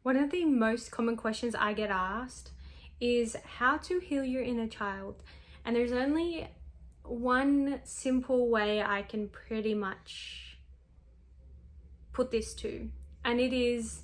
One of the most common questions I get asked is how to heal your inner child. And there's only one simple way I can pretty much put this to, and it is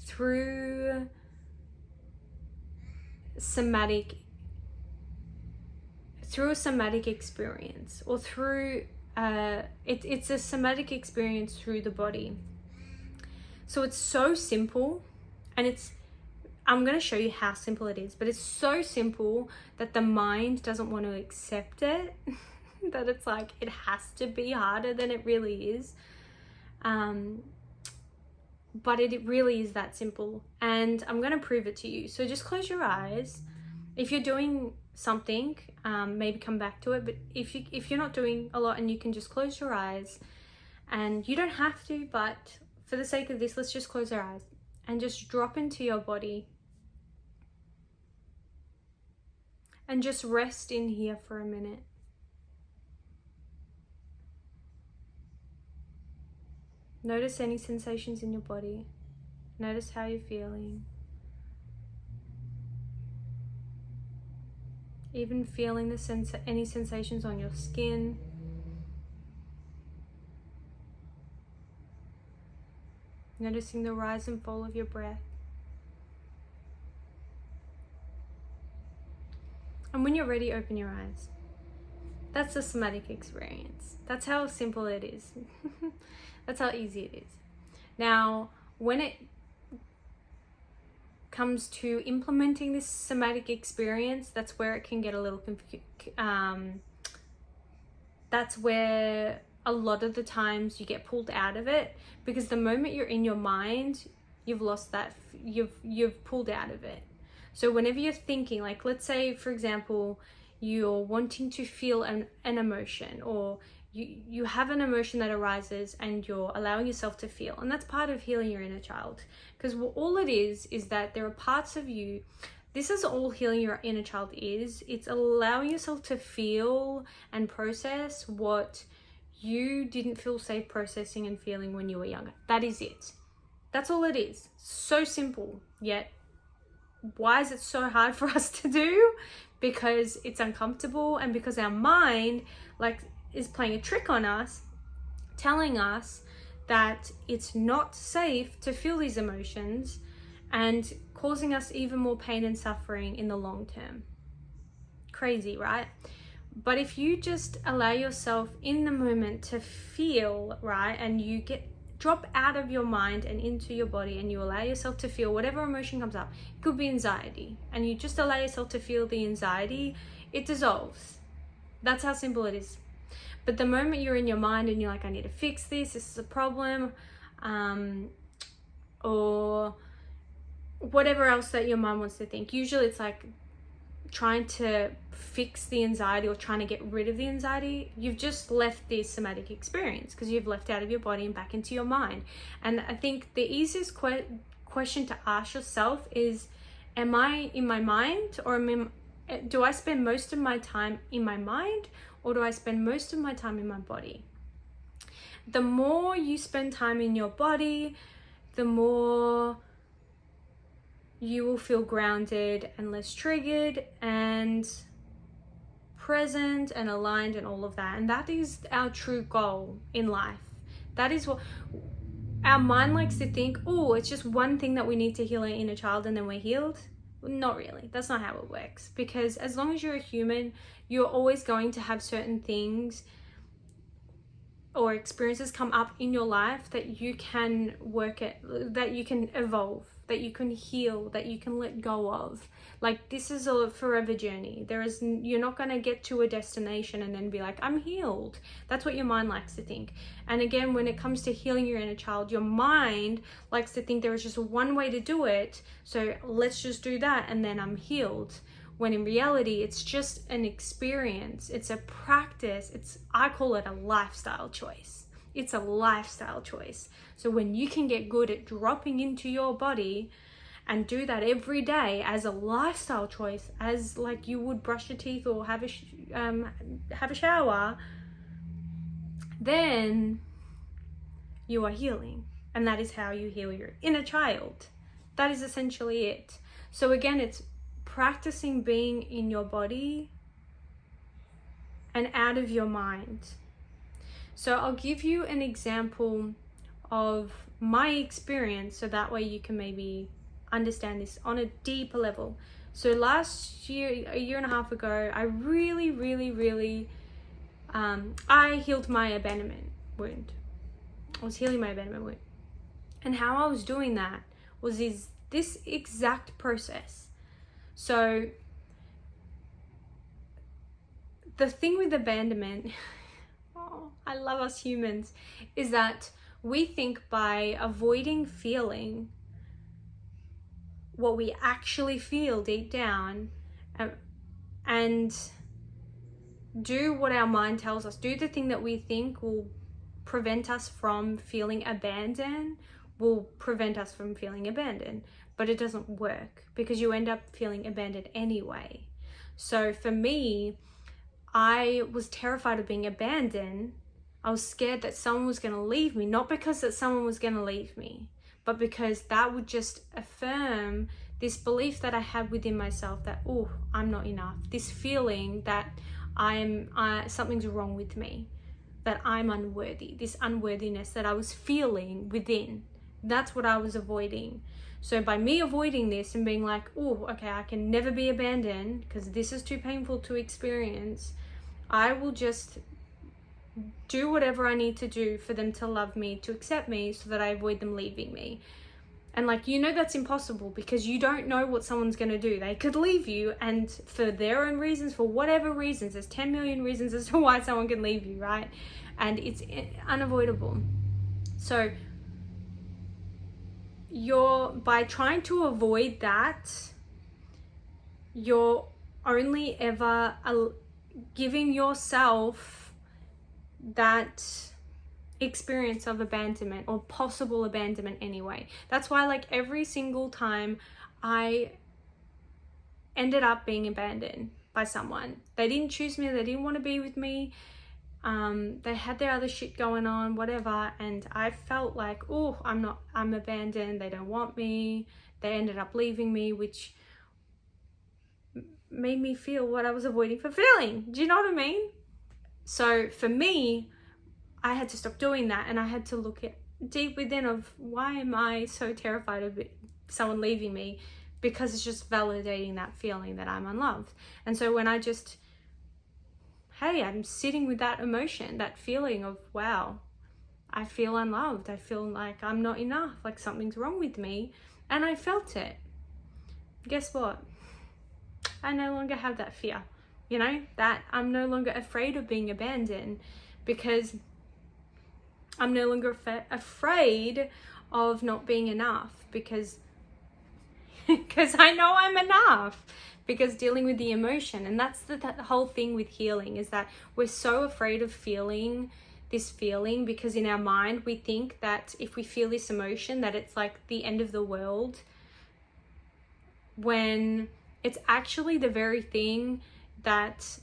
through a somatic experience, or through it's a somatic experience through the body. So it's so simple, and I'm going to show you how simple it is, but it's so simple that the mind doesn't want to accept it, that it's like it has to be harder than it really is. But it really is that simple, and I'm going to prove it to you. So just close your eyes. If you're doing something, maybe come back to it, but if you're not doing a lot and you can just close your eyes, and you don't have to, but for the sake of this, let's just close our eyes and just drop into your body and just rest in here for a minute. Notice any sensations in your body. Notice how you're feeling. Even feeling any sensations on your skin. Noticing the rise and fall of your breath. And when you're ready, open your eyes. That's a somatic experience. That's how simple it is. That's how easy it is. Now, when it comes to implementing this somatic experience, that's where it can get a little that's where a lot of the times you get pulled out of it, because the moment you're in your mind, you've lost that, you've pulled out of it. So whenever you're thinking, like, let's say for example, you're wanting to feel an emotion, or you have an emotion that arises and you're allowing yourself to feel, and that's part of healing your inner child. Because all it is that there are parts of you, this is all healing your inner child is. It's allowing yourself to feel and process what you didn't feel safe processing and feeling when you were younger. That is it. That's all it is. So simple, yet why is it so hard for us to do? Because it's uncomfortable, and because our mind is playing a trick on us, telling us that it's not safe to feel these emotions, and causing us even more pain and suffering in the long term. Crazy, right? But if you just allow yourself in the moment to feel, right, and you drop out of your mind and into your body, and you allow yourself to feel whatever emotion comes up. It could be anxiety, and you just allow yourself to feel the anxiety, it dissolves. That's how simple it is. But the moment you're in your mind and you're like, I need to fix this is a problem, or whatever else that your mind wants to think, usually it's like trying to fix the anxiety or trying to get rid of the anxiety, you've just left this somatic experience, because you've left out of your body and back into your mind. And I think the easiest question to ask yourself is, am I in my mind, or do I spend most of my time in my mind, or do I spend most of my time in my body? The more you spend time in your body, the more you will feel grounded and less triggered and present and aligned and all of that. And that is our true goal in life. That is what our mind likes to think. Oh, it's just one thing that we need to heal our inner child and then we're healed. Not really. That's not how it works. Because as long as you're a human, you're always going to have certain things or experiences come up in your life that you can work at, that you can evolve, that you can heal, that you can let go of. Like, this is a forever journey. You're not going to get to a destination and then be like, I'm healed. That's what your mind likes to think. And again, when it comes to healing your inner child, your mind likes to think there is just one way to do it. So let's just do that and then I'm healed. When in reality, it's just an experience. It's a practice. I call it a lifestyle choice. It's a lifestyle choice. So when you can get good at dropping into your body and do that every day as a lifestyle choice, as like you would brush your teeth or have a shower, then you are healing. And that is how you heal your inner child. That is essentially it. So again, it's practicing being in your body and out of your mind. So I'll give you an example of my experience, so that way you can maybe understand this on a deeper level. So last year, a year and a half ago, I really I healed my abandonment wound. I was healing my abandonment wound. And how I was doing that was this exact process. So the thing with abandonment, oh, I love us humans, is that we think by avoiding feeling what we actually feel deep down, and do what our mind tells us, do the thing that we think will prevent us from feeling abandoned, will prevent us from feeling abandoned. But it doesn't work, because you end up feeling abandoned anyway. So for me, I was terrified of being abandoned. I was scared that someone was going to leave me, not because that someone was going to leave me, but because that would just affirm this belief that I had within myself that, oh, I'm not enough. This feeling that something's wrong with me, that I'm unworthy, this unworthiness that I was feeling within. That's what I was avoiding. So by me avoiding this and being like, oh, okay, I can never be abandoned because this is too painful to experience, I will just do whatever I need to do for them to love me, to accept me, so that I avoid them leaving me. And like, you know, that's impossible, because you don't know what someone's going to do. They could leave you, and for their own reasons, for whatever reasons, there's 10 million reasons as to why someone can leave you, right? And it's unavoidable. So by trying to avoid that, you're only ever giving yourself that experience of abandonment, or possible abandonment anyway. That's why, like, every single time I ended up being abandoned by someone, they didn't choose me, they didn't want to be with me, they had their other shit going on, whatever, and I felt like, oh, I'm abandoned, they don't want me, they ended up leaving me, which made me feel what I was avoiding for feeling. Do you know what I mean? So for me, I had to stop doing that, and I had to look at deep within of, why am I so terrified of someone leaving me? Because it's just validating that feeling that I'm unloved. And so when I just, hey, I'm sitting with that emotion, that feeling of, wow, I feel unloved, I feel like I'm not enough, like something's wrong with me, and I felt it. Guess what? I no longer have that fear, you know, that I'm no longer afraid of being abandoned, because I'm no longer afraid of not being enough, because I know I'm enough, because dealing with the emotion. And that's the whole thing with healing, is that we're so afraid of feeling this feeling, because in our mind we think that if we feel this emotion, that it's like the end of the world, when it's actually the very thing that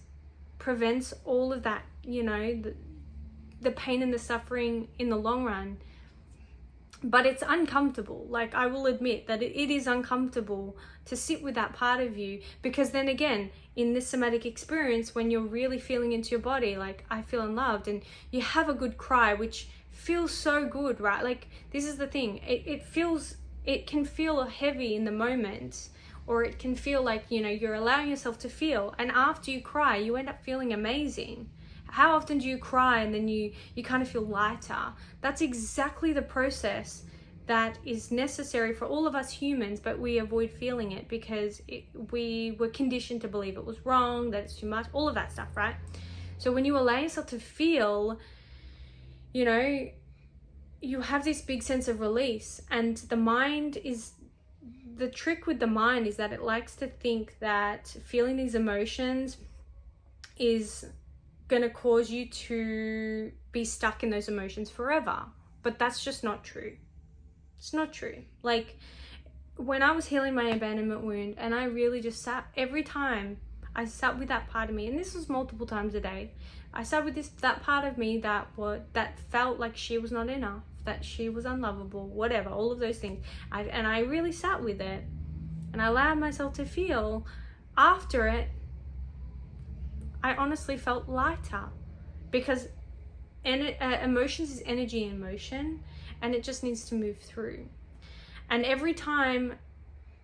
prevents all of that, you know, the pain and the suffering in the long run. But it's uncomfortable. Like, I will admit that it is uncomfortable to sit with that part of you, because then again, in this somatic experience, when you're really feeling into your body, like, I feel unloved, and you have a good cry, which feels so good, right? Like, this is the thing, it can feel heavy in the moment, or it can feel like, you know, you're allowing yourself to feel, and after you cry, you end up feeling amazing. How often do you cry and then you kind of feel lighter? That's exactly the process that is necessary for all of us humans, but we avoid feeling it because we were conditioned to believe it was wrong, that it's too much, all of that stuff, right? So when you allow yourself to feel, you know, you have this big sense of release. And the trick with the mind is that it likes to think that feeling these emotions is going to cause you to be stuck in those emotions forever. But that's just not true. It's not true. Like, when I was healing my abandonment wound, and I really just sat, every time I sat with that part of me, and this was multiple times a day, I sat with that part of me that felt like she was not enough, that she was unlovable, whatever, all of those things. And I really sat with it, and I allowed myself to feel. After it, I honestly felt lighter, because emotions is energy in motion, and it just needs to move through. And every time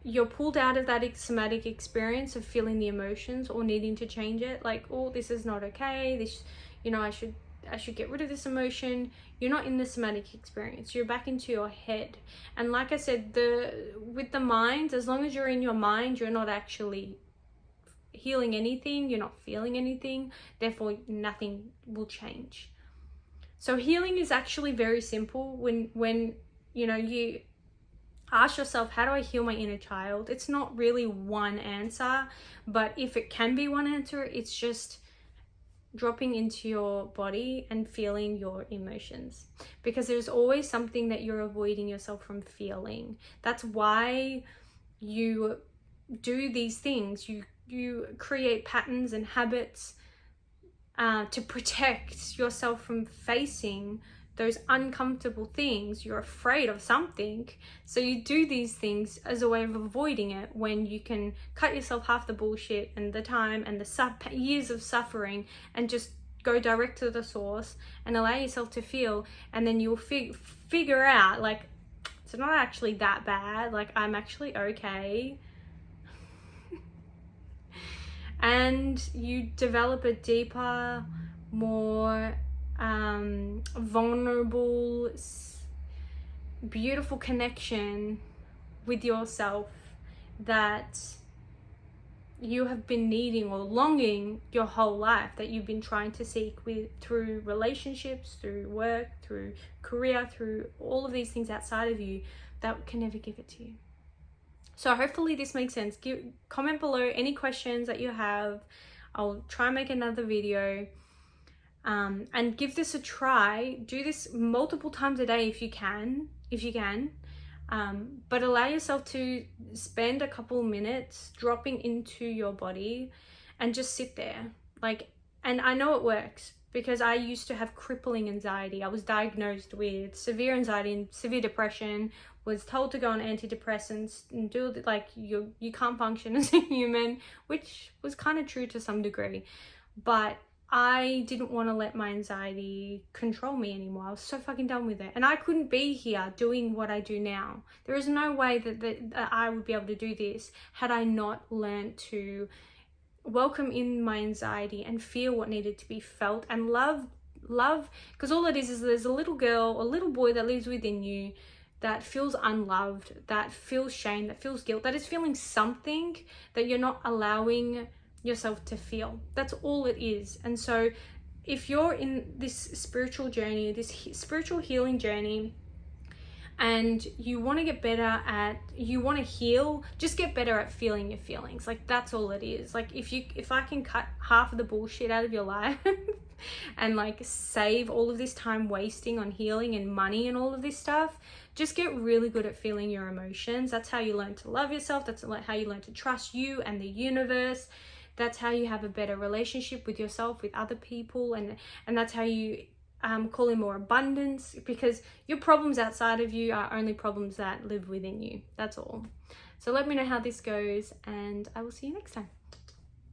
you're pulled out of that somatic experience of feeling the emotions or needing to change it, like, oh, this is not okay, this, you know, I should get rid of this emotion, you're not in the somatic experience, you're back into your head. And like I said, with the mind, as long as you're in your mind, you're not actually healing anything, you're not feeling anything, therefore nothing will change. So healing is actually very simple. When you know, you ask yourself, how do I heal my inner child? It's not really one answer, but if it can be one answer, it's just dropping into your body and feeling your emotions, because there's always something that you're avoiding yourself from feeling. That's why you do these things. You create patterns and habits to protect yourself from facing those uncomfortable things. You're afraid of something, so you do these things as a way of avoiding it, when you can cut yourself half the bullshit and the time and the years of suffering and just go direct to the source and allow yourself to feel. And then you'll figure out, like, it's not actually that bad, like, I'm actually okay. And you develop a deeper, more vulnerable, beautiful connection with yourself that you have been needing or longing your whole life, that you've been trying to seek through relationships, through work, through career, through all of these things outside of you that can never give it to you. So hopefully this makes sense. Comment below any questions that you have. I'll try and make another video. And give this a try. Do this multiple times a day if you can. But allow yourself to spend a couple minutes dropping into your body and just sit there. And I know it works, because I used to have crippling anxiety. I was diagnosed with severe anxiety and severe depression, was told to go on antidepressants and do, like, you can't function as a human, which was kind of true to some degree. But I didn't want to let my anxiety control me anymore. I was so fucking done with it. And I couldn't be here doing what I do now. There is no way that I would be able to do this had I not learned to welcome in my anxiety and feel what needed to be felt, and love, because all it is there's a little girl or little boy that lives within you that feels unloved, that feels shame, that feels guilt, that is feeling something that you're not allowing yourself to feel. That's all it is. And so if you're in this spiritual journey, this spiritual healing journey, and you want to get better you want to heal, just get better at feeling your feelings. Like, that's all it is. Like, if I can cut half of the bullshit out of your life and like save all of this time wasting on healing and money and all of this stuff, just get really good at feeling your emotions. That's how you learn to love yourself. That's how you learn to trust you and the universe. That's how you have a better relationship with yourself, with other people, and that's how you call in more abundance, because your problems outside of you are only problems that live within you. That's all. So let me know how this goes, and I will see you next time.